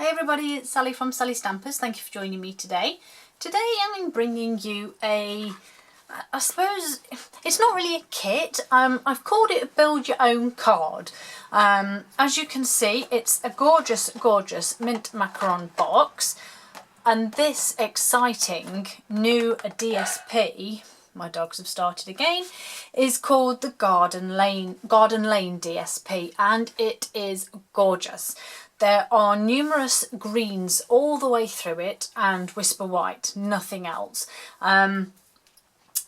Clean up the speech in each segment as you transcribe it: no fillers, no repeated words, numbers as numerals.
Hey everybody, it's Sally from Sally Stampers. Thank you for joining me today. Today I'm bringing you I suppose, it's not really a kit. I've called it a build your own card. As you can see, it's a gorgeous, gorgeous mint macaron box. And this exciting new DSP, my dogs have started again, is called the Garden Lane DSP, and it is gorgeous. There are numerous greens all the way through it and Whisper White, nothing else.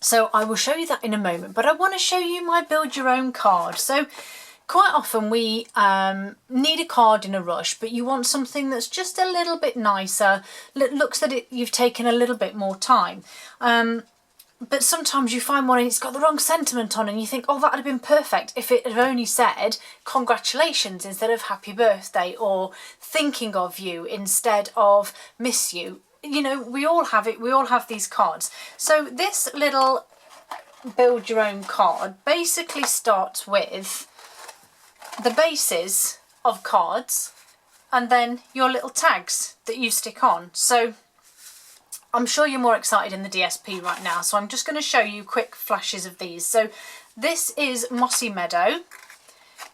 So I will show you that in a moment, but I want to show you my build your own card. So quite often we need a card in a rush, but you want something that's just a little bit nicer, looks that you've taken a little bit more time. But sometimes you find one and it's got the wrong sentiment on and you think, oh, that would have been perfect if it had only said congratulations instead of happy birthday, or thinking of you instead of miss you. You know, we all have it, we all have these cards. So this little build your own card basically starts with the bases of cards and then your little tags that you stick on. So I'm sure you're more excited in the DSP right now, so I'm just going to show you quick flashes of these. So this is Mossy Meadow,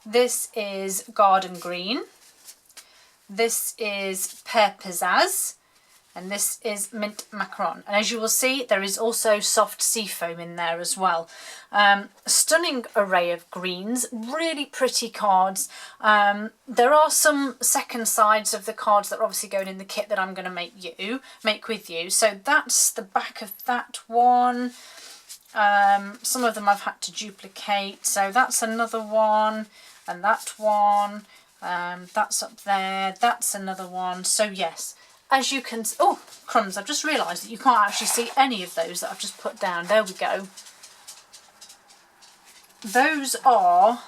this is Garden Green, this is Pear Pizzazz, and this is Mint Macaron. And as you will see, there is also soft sea foam in there as well. Stunning array of greens, really pretty cards. There are some second sides of the cards that are obviously going in the kit that I'm going to make with you. So that's the back of that one. Some of them I've had to duplicate. So that's another one, and that one. That's up there. That's another one. So yes. As you can, oh crumbs, I've just realised that you can't actually see any of those that I've just put down. There we go. Those are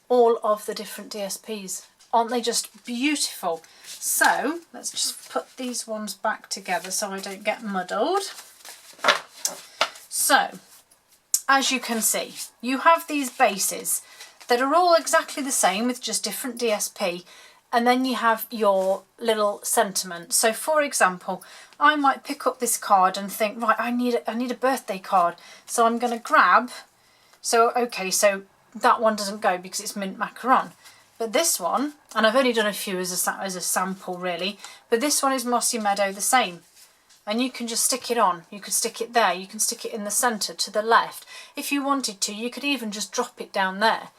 all of the different DSPs. Aren't they just beautiful? So let's just put these ones back together so I don't get muddled. So as you can see, you have these bases that are all exactly the same with just different DSP. And then you have your little sentiment. So for example, I might pick up this card and think, right, I need a birthday card. So I'm going to grab, so okay, so that one doesn't go because it's mint macaron. But this one, and I've only done a few as a sample really, but this one is Mossy Meadow, the same. And you can just stick it on. You could stick it there. You can stick it in the centre to the left. If you wanted to, you could even just drop it down there.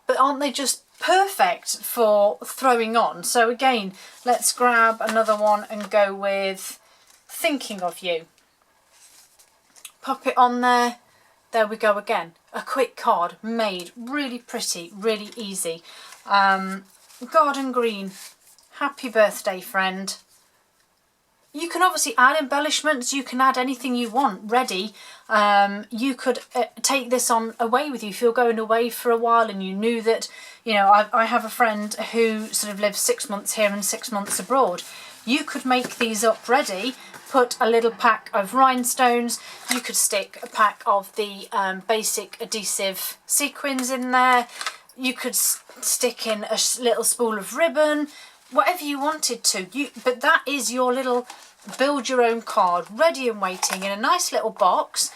But aren't they just perfect for throwing on? So again, let's grab another one and go with Thinking of You. Pop it on there. There we go again. A quick card made, really pretty, really easy. Garden Green, happy birthday friend. You can obviously add embellishments, you can add anything you want ready. You could take this on away with you if you're going away for a while and you knew that, you know, I have a friend who sort of lives 6 months here and 6 months abroad. You could make these up ready, put a little pack of rhinestones, you could stick a pack of the basic adhesive sequins in there, you could stick in a little spool of ribbon, whatever you wanted to. But that is your little build your own card ready and waiting in a nice little box.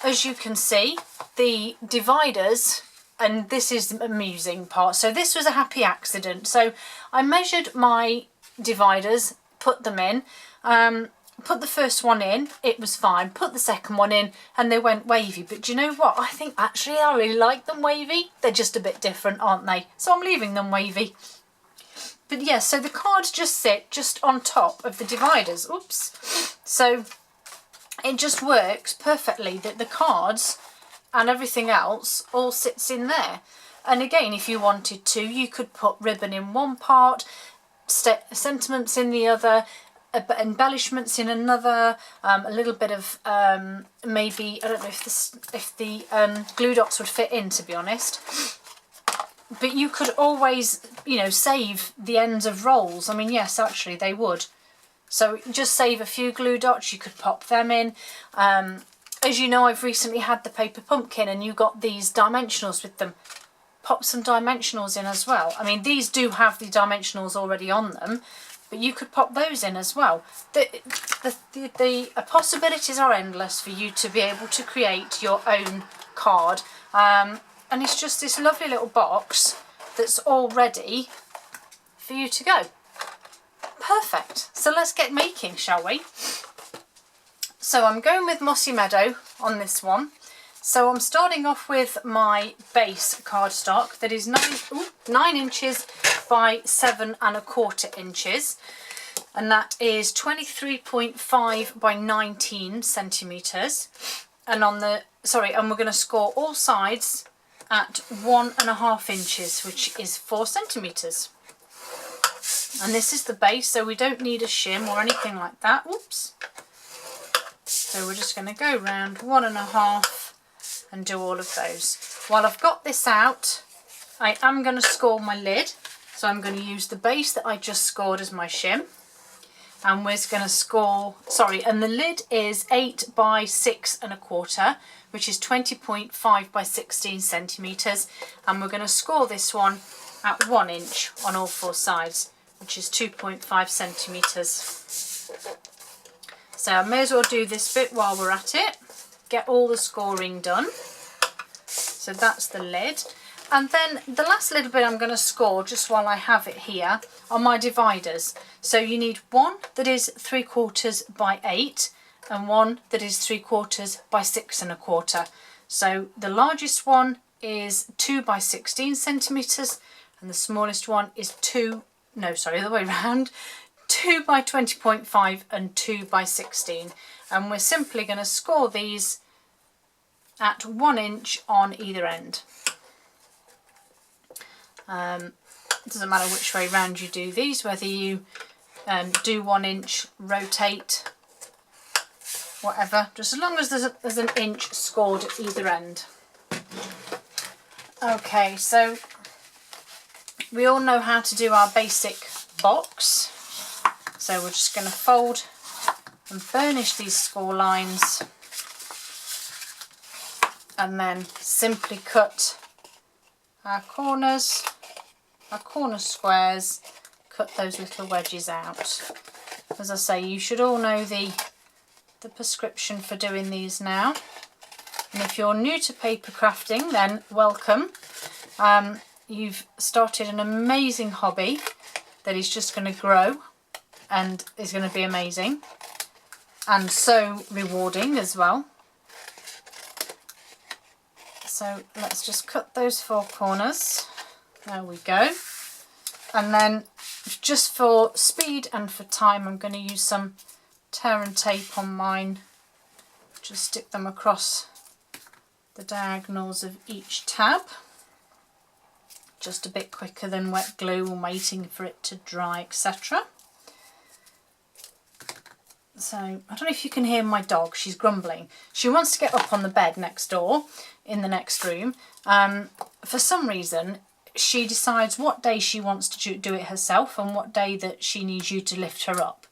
As you can see, the dividers, and this is the amusing part, so this was a happy accident. So I measured my dividers, put them in, put the first one in, it was fine, put the second one in and they went wavy. But do you know what, I think actually I really like them wavy. They're just a bit different, aren't they? So I'm leaving them wavy. But yes, so the cards just sit just on top of the dividers. Oops. So it just works perfectly that the cards and everything else all sits in there. And again, if you wanted to, you could put ribbon in one part, sentiments in the other, embellishments in another, a little bit of maybe, I don't know if the glue dots would fit in, to be honest. But you could always, you know, save the ends of rolls. I mean, yes, actually they would. So just save a few glue dots, you could pop them in. As you know, I've recently had the paper pumpkin and you got these dimensionals with them. pop some dimensionals in as well. I mean, these do have the dimensionals already on them, but you could pop those in as well. The possibilities are endless for you to be able to create your own card. And it's just this lovely little box that's all ready for you to go. Perfect. So let's get making, shall we? So I'm going with Mossy Meadow on this one. So I'm starting off with my base cardstock that is 9 inches by 7¼ inches, and that is 23.5 by 19 centimetres. And and we're going to score all sides at 1½ inches, which is 4 centimetres. And this is the base, so we don't need a shim or anything like that. Whoops. So we're just going to go round 1½ and do all of those. While I've got this out, I am going to score my lid. So I'm going to use the base that I just scored as my shim. And we're going to score, and the lid is 8 by 6¼ which is 20.5 by 16 centimetres. And we're going to score this one at 1 inch on all 4 sides, which is 2.5 centimetres. So I may as well do this bit while we're at it. Get all the scoring done. So that's the lid. And then the last little bit I'm going to score, just while I have it here, are my dividers. So you need one that is 3/4 by 8 and one that is 3/4 by 6¼ So the largest one is 2 by 16 centimetres and the smallest one is the other way around, 2 by 20.5 and 2 by 16. And we're simply going to score these at 1 inch on either end. It doesn't matter which way round you do these, whether you do 1 inch, rotate, whatever, just as long as there's an inch scored at either end. Okay, so we all know how to do our basic box. So we're just going to fold and burnish these score lines and then simply cut our corner squares, cut those little wedges out. As I say, you should all know the prescription for doing these now. And if you're new to paper crafting, then welcome. You've started an amazing hobby that is just going to grow and is going to be amazing and so rewarding as well. So let's just cut those 4 corners. There we go. And then just for speed and for time, I'm going to use some tear and tape on mine. Just stick them across the diagonals of each tab. Just a bit quicker than wet glue and waiting for it to dry, etc. So I don't know if you can hear my dog, she's grumbling. She wants to get up on the bed next door in the next room. For some reason she decides what day she wants to do it herself and what day that she needs you to lift her up.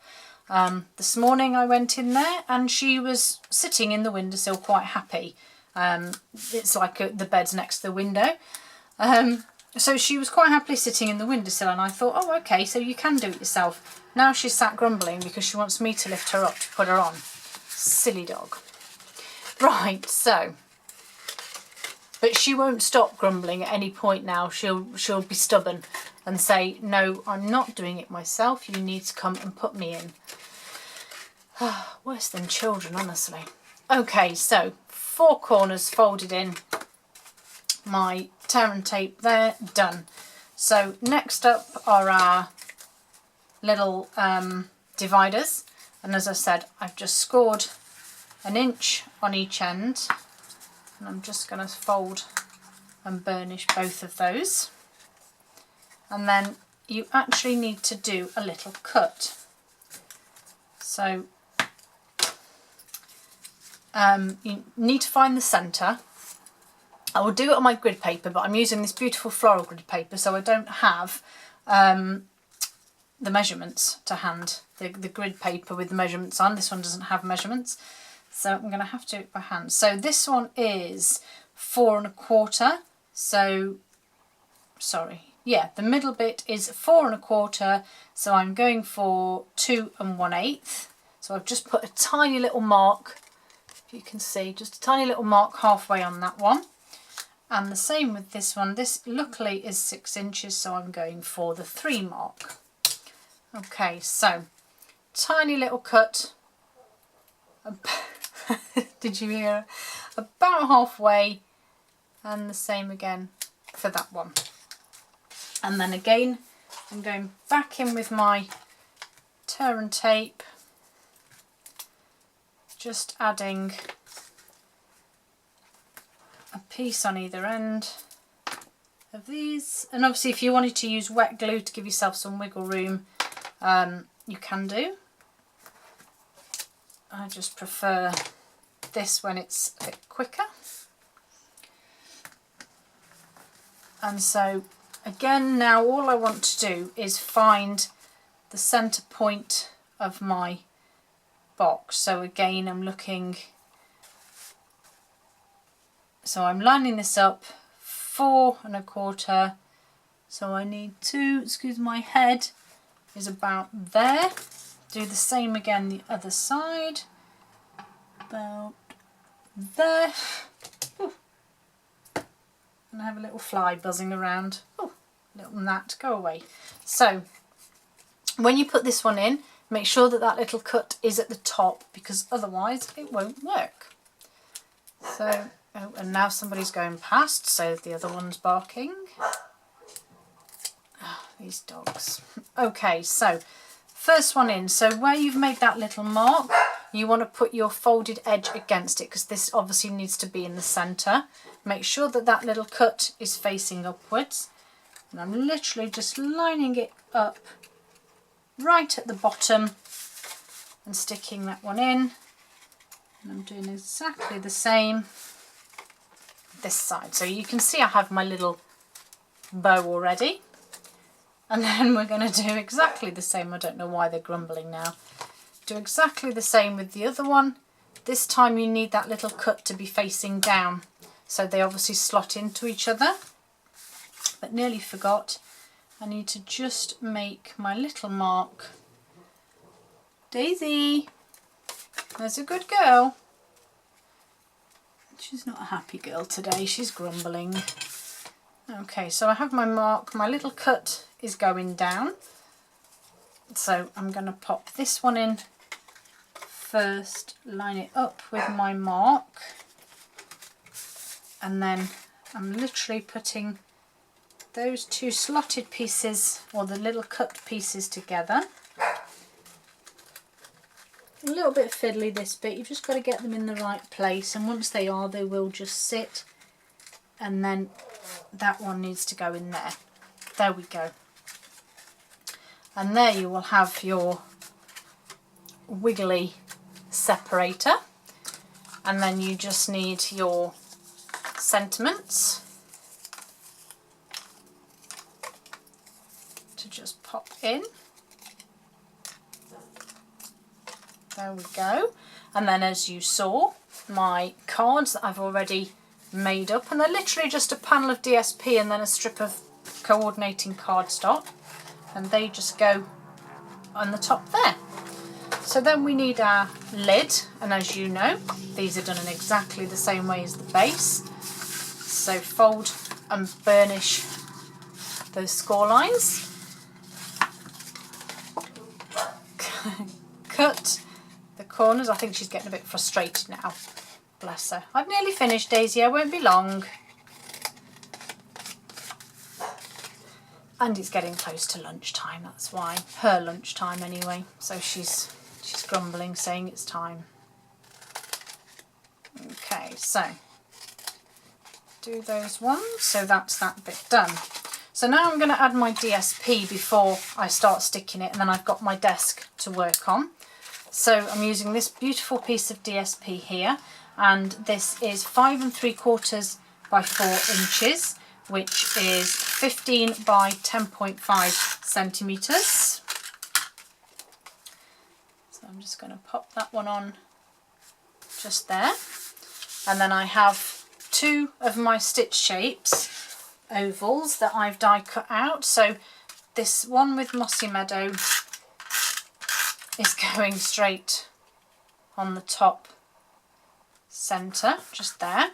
This morning I went in there and she was sitting in the windowsill quite happy. It's like the bed's next to the window. So she was quite happily sitting in the windowsill and I thought, oh okay, so you can do it yourself. Now she's sat grumbling because she wants me to lift her up to put her on. Silly dog. Right, so. But she won't stop grumbling at any point now. She'll be stubborn and say, no, I'm not doing it myself. You need to come and put me in. Worse than children, honestly. Okay, so 4 corners folded in. My tear and tape there, done. So next up are our little dividers, and as I said, I've just scored 1 inch on each end, and I'm just going to fold and burnish both of those. And then you actually need to do a little cut. So you need to find the centre. I will do it on my grid paper, but I'm using this beautiful floral grid paper, so I don't have the measurements to hand. The grid paper with the measurements on. This one doesn't have measurements, so I'm going to have to do it by hand. So this one is 4 1/4, so sorry, yeah, the middle bit is 4 1/4, so I'm going for 2 1/8. So I've just put a tiny little mark, if you can see, just a tiny little mark halfway on that one. And the same with this one. This luckily is 6 inches, so I'm going for the 3 mark. Okay, so tiny little cut. Did you hear? About halfway, and the same again for that one. And then again, I'm going back in with my tear and tape, just adding a piece on either end of these. And obviously if you wanted to use wet glue to give yourself some wiggle room, you can do. I just prefer this when it's a bit quicker. And so again, now all I want to do is find the centre point of my box. So again, I'm looking, so I'm lining this up 4 1/4, so I need to, excuse my head, is about there. Do the same again the other side, about there. Ooh. And I have a little fly buzzing around. Oh, little gnat, go away. So when you put this one in, make sure that that little cut is at the top, because otherwise it won't work. So, oh, and now somebody's going past, so the other one's barking. Oh, these dogs. Okay, so first one in. So where you've made that little mark, you want to put your folded edge against it, because this obviously needs to be in the centre. Make sure that that little cut is facing upwards. And I'm literally just lining it up right at the bottom and sticking that one in. And I'm doing exactly the same this side. So you can see I have my little bow already. And then we're going to do exactly the same. I don't know why they're grumbling now. Do exactly the same with the other one. This time you need that little cut to be facing down, so they obviously slot into each other. But nearly forgot, I need to just make my little mark. Daisy, there's a good girl. She's not a happy girl today, she's grumbling. Okay, so I have my mark, my little cut is going down. So I'm going to pop this one in first, line it up with my mark, and then I'm literally putting those two slotted pieces, or the little cut pieces, together. A little bit fiddly this bit, you've just got to get them in the right place, and once they are, they will just sit, and then that one needs to go in there. There we go. And there you will have your wiggly separator, and then you just need your sentiments to just pop in. There we go. And then, as you saw, my cards that I've already made up, and they're literally just a panel of DSP and then a strip of coordinating cardstock, and they just go on the top there. So then we need our lid, and as you know, these are done in exactly the same way as the base. So fold and burnish those score lines. Cut the corners. I think she's getting a bit frustrated now. Bless her. I've nearly finished, Daisy, I won't be long. And it's getting close to lunchtime, that's why. Her lunchtime anyway. So she's grumbling, saying it's time. Okay, so do those ones. So that's that bit done. So now I'm going to add my DSP before I start sticking it, and then I've got my desk to work on. So I'm using this beautiful piece of DSP here, and this is 5 3/4 by 4 inches, which is 15 by 10.5 centimetres. So I'm just going to pop that one on just there. And then I have two of my stitch shapes ovals that I've die cut out. So this one with Mossy Meadow is going straight on the top centre, just there.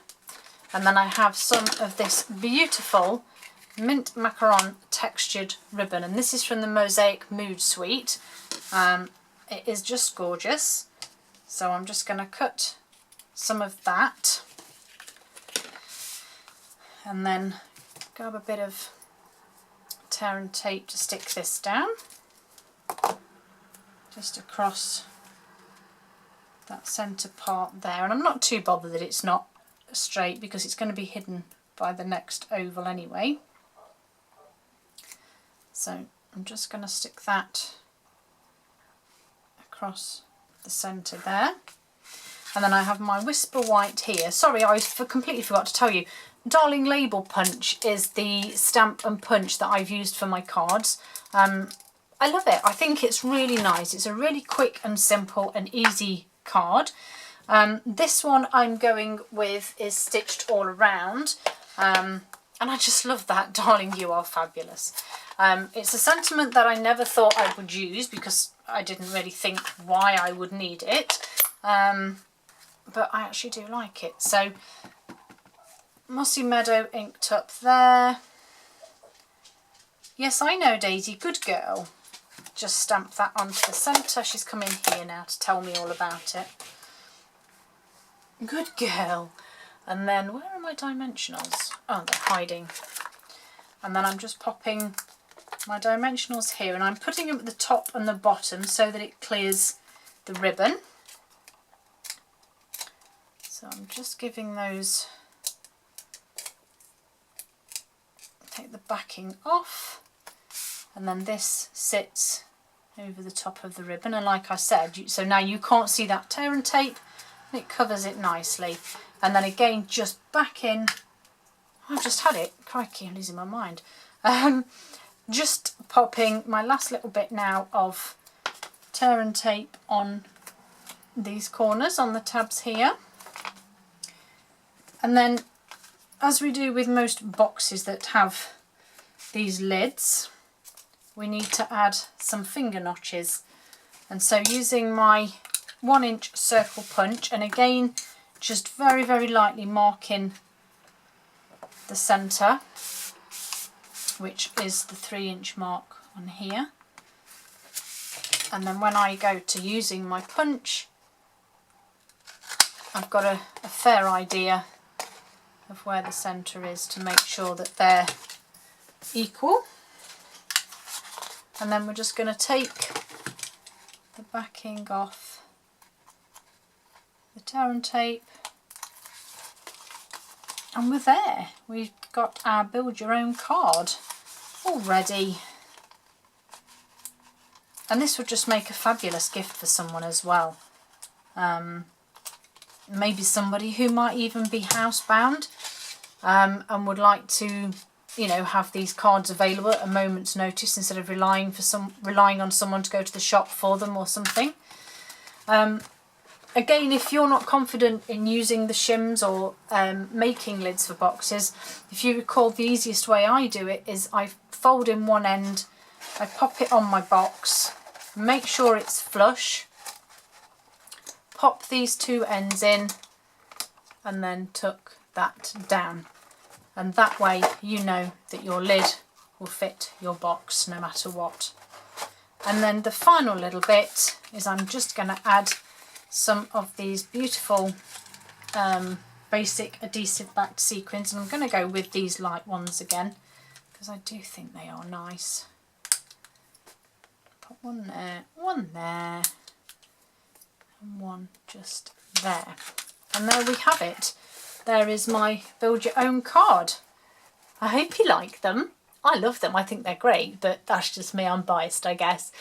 And then I have some of this beautiful mint macaron textured ribbon, and this is from the Mosaic Mood Suite. It is just gorgeous. So I'm just going to cut some of that and then grab a bit of tear and tape to stick this down just across that centre part there. And I'm not too bothered that it's not straight because it's going to be hidden by the next oval anyway. So I'm just going to stick that across the centre there. And then I have my Whisper White here. Sorry, I completely forgot to tell you. Darling Label Punch is the stamp and punch that I've used for my cards. I love it. I think it's really nice. It's a really quick and simple and easy card. This one I'm going with is stitched all around. And I just love that. Darling, you are fabulous. It's a sentiment that I never thought I would use because I didn't really think why I would need it. But I actually do like it. So Mossy Meadow inked up there. Yes, I know, Daisy, good girl. Just stamp that onto the centre. She's come in here now to tell me all about it. Good girl. And then where are my dimensionals? Oh, they're hiding. And then I'm just popping my dimensionals here, and I'm putting them at the top and the bottom so that it clears the ribbon. So I'm just giving those, take the backing off, and then this sits over the top of the ribbon. And like I said, so now you can't see that tear and tape, and it covers it nicely. And then again, just back in. I've just had it. Crikey, I'm losing my mind. Just popping my last little bit now of tear and tape on these corners on the tabs here. And then, as we do with most boxes that have these lids, we need to add some finger notches. And so using my 1-inch circle punch, and again just very, very lightly marking the centre, which is the 3-inch mark on here. And then when I go to using my punch, I've got a fair idea of where the centre is to make sure that they're equal. And then we're just going to take the backing off the tear and tape, and we're there. We've got our build your own card all ready. And this would just make a fabulous gift for someone as well. Maybe somebody who might even be housebound and would like to, you know, have these cards available at a moment's notice instead of relying on someone to go to the shop for them or something. Again, if you're not confident in using the shims or making lids for boxes, if you recall, the easiest way I do it is I fold in one end, I pop it on my box, make sure it's flush, pop these two ends in, and then tuck that down. And that way you know that your lid will fit your box no matter what. And then the final little bit is I'm just going to add some of these beautiful basic adhesive backed sequins, and I'm going to go with these light ones again because I do think they are nice. Put one there, and one just there. And there we have it. There is my build your own card. I hope you like them. I love them. I think they're great, but that's just me. I'm biased, I guess.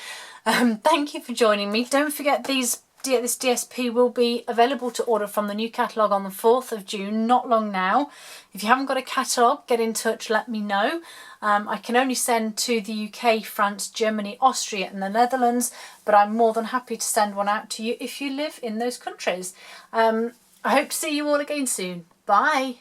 Thank you for joining me. Don't forget this DSP will be available to order from the new catalogue on the 4th of June, not long now. If you haven't got a catalogue, get in touch, let me know. I can only send to the UK, France, Germany, Austria and the Netherlands, but I'm more than happy to send one out to you if you live in those countries. I hope to see you all again soon. Bye.